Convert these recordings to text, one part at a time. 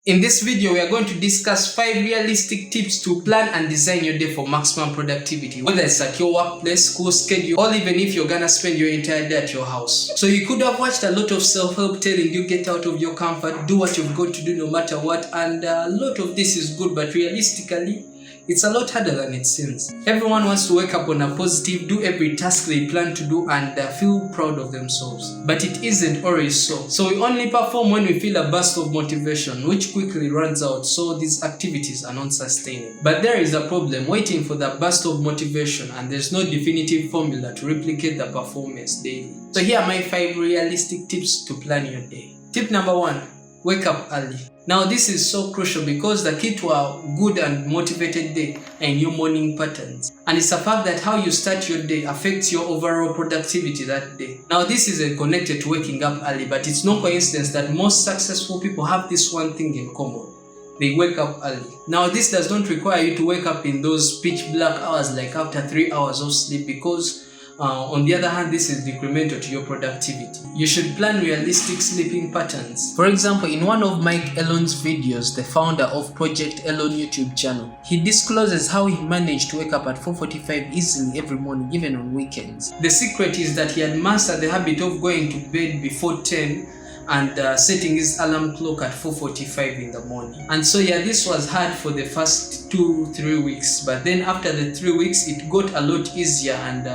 In this video, we are going to discuss 5 realistic tips to plan and design your day for maximum productivity, whether it's at your workplace, school schedule, or even if you're gonna spend your entire day at your house. So you could have watched a lot of self-help telling you get out of your comfort, do what you've got to do no matter what, and a lot of this is good, but realistically, it's a lot harder than it seems. Everyone wants to wake up on a positive, do every task they plan to do and feel proud of themselves. But it isn't always so. So we only perform when we feel a burst of motivation, which quickly runs out, so these activities are not sustainable. But there is a problem waiting for the burst of motivation, and there's no definitive formula to replicate the performance daily. So here are my 5 realistic tips to plan your day. Tip number 1. Wake up early. Now this is so crucial because the key to a good and motivated day are in your morning patterns. And it's a fact that how you start your day affects your overall productivity that day. Now this isn't connected to waking up early, but it's no coincidence that most successful people have this one thing in common. They wake up early. Now this does not require you to wake up in those pitch black hours like after 3 hours of sleep, because on the other hand, this is decremental to your productivity. You should plan realistic sleeping patterns. For example, in one of Mike Elon's videos, the founder of Project Elon YouTube channel, he discloses how he managed to wake up at 4:45 easily every morning, even on weekends. The secret is that he had mastered the habit of going to bed before 10 and setting his alarm clock at 4:45 in the morning. And so yeah, this was hard for the first 2-3 weeks, but then after the 3 weeks, it got a lot easier and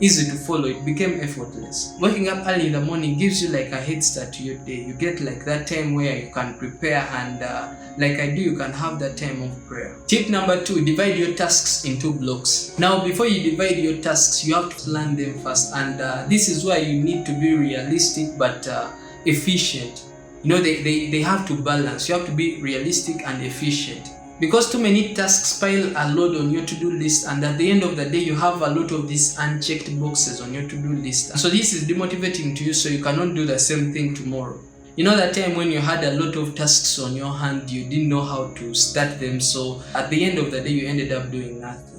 easy to follow. It became effortless. Waking up early in the morning gives you like a head start to your day. You get like that time where you can prepare and like I do, you can have that time of prayer. Tip number 2, divide your tasks into blocks. Now before you divide your tasks, you have to plan them first, and this is where you need to be realistic but efficient. You know, they have to balance. You have to be realistic and efficient, because too many tasks pile a load on your to-do list, and at the end of the day you have a lot of these unchecked boxes on your to-do list. So this is demotivating to you, so you cannot do the same thing tomorrow. You know that time when you had a lot of tasks on your hand, you didn't know how to start them, so at the end of the day you ended up doing nothing.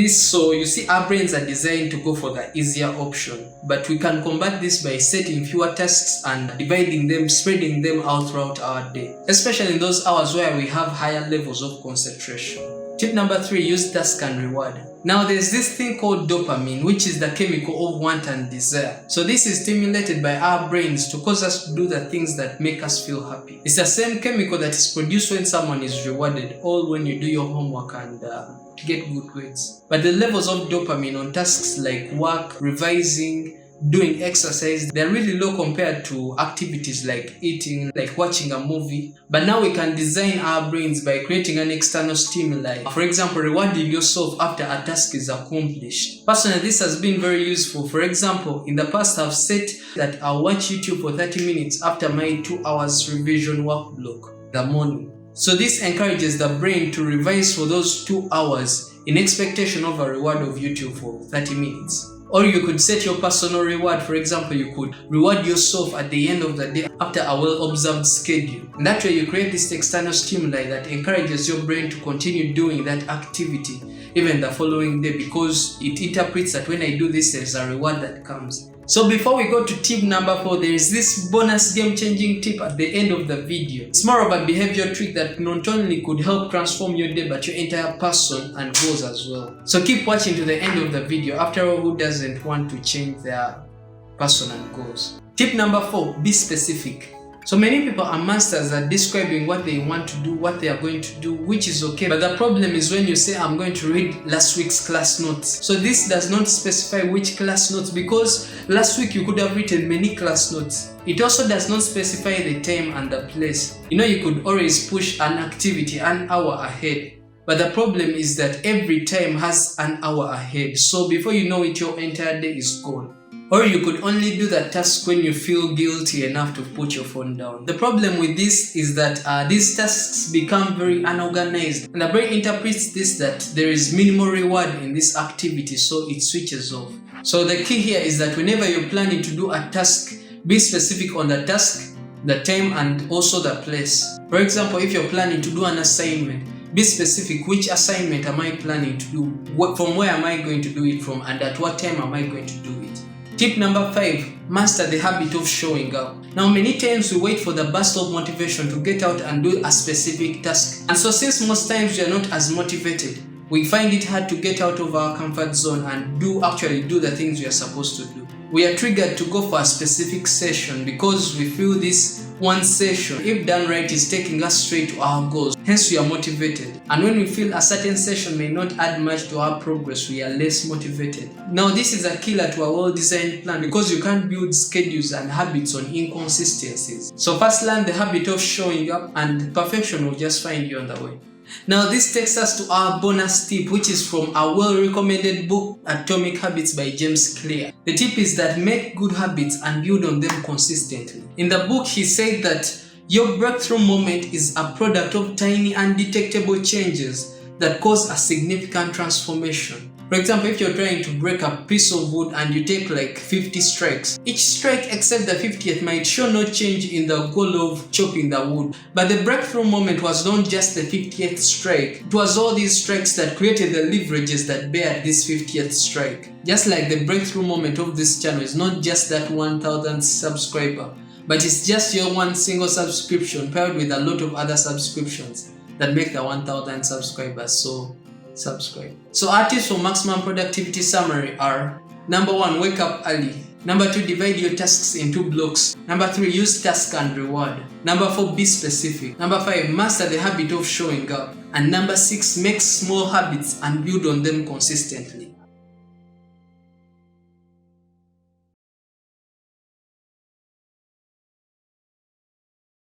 So you see, our brains are designed to go for the easier option, but we can combat this by setting fewer tasks and dividing them, spreading them out throughout our day, especially in those hours where we have higher levels of concentration. Tip number 3, use task and reward. Now there's this thing called dopamine, which is the chemical of want and desire. So this is stimulated by our brains to cause us to do the things that make us feel happy. It's the same chemical that is produced when someone is rewarded, all when you do your homework and get good grades. But the levels of dopamine on tasks like work, revising, doing exercise, they're really low compared to activities like eating, like watching a movie. But now we can design our brains by creating an external stimuli. For example, rewarding yourself after a task is accomplished. Personally, this has been very useful. For example, in the past I've set that I'll watch YouTube for 30 minutes after my 2 hours revision work block in the morning. So this encourages the brain to revise for those 2 hours in expectation of a reward of YouTube for 30 minutes. Or you could set your personal reward. For example, you could reward yourself at the end of the day after a well-observed schedule. And that way you create this external stimuli that encourages your brain to continue doing that activity even the following day, because it interprets that when I do this, there's a reward that comes. So before we go to tip number 4, there is this bonus game-changing tip at the end of the video. It's more of a behavior trick that not only could help transform your day, but your entire person and goals as well. So keep watching to the end of the video. After all, who doesn't want to change their person and goals? Tip number 4, be specific. So many people are masters at describing what they want to do, what they are going to do, which is okay. But the problem is when you say, I'm going to read last week's class notes. So this does not specify which class notes, because last week you could have written many class notes. It also does not specify the time and the place. You know, you could always push an activity an hour ahead. But the problem is that every time has an hour ahead. So before you know it, your entire day is gone. Or you could only do that task when you feel guilty enough to put your phone down. The problem with this is that these tasks become very unorganized, and the brain interprets this that there is minimal reward in this activity, so it switches off. So the key here is that whenever you're planning to do a task, be specific on the task, the time, and also the place. For example, if you're planning to do an assignment, be specific. Which assignment am I planning to do? From where am I going to do it from? And at what time am I going to do it? Tip number 5, master the habit of showing up. Now, many times we wait for the burst of motivation to get out and do a specific task. And so since most times we are not as motivated, we find it hard to get out of our comfort zone and actually do the things we are supposed to do. We are triggered to go for a specific session because we feel this one session, if done right, is taking us straight to our goals. Hence, we are motivated. And when we feel a certain session may not add much to our progress, we are less motivated. Now, this is a killer to a well-designed plan because you can't build schedules and habits on inconsistencies. So first learn the habit of showing up, and perfection will just find you on the way. Now, this takes us to our bonus tip, which is from a well-recommended book, Atomic Habits by James Clear. The tip is that make good habits and build on them consistently. In the book, he said that your breakthrough moment is a product of tiny undetectable changes that cause a significant transformation. For example, if you're trying to break a piece of wood and you take like 50 strikes, each strike except the 50th might show no change in the goal of chopping the wood. But the breakthrough moment was not just the 50th strike, it was all these strikes that created the leverages that bear this 50th strike. Just like the breakthrough moment of this channel is not just that 1000th subscriber, but it's just your one single subscription paired with a lot of other subscriptions that make the 1000 subscribers. So subscribe. So our tips for maximum productivity summary are: number 1, wake up early. Number 2, divide your tasks into blocks. Number 3, use task and reward. Number 4, be specific. Number 5, master the habit of showing up. And number 6, make small habits and build on them consistently.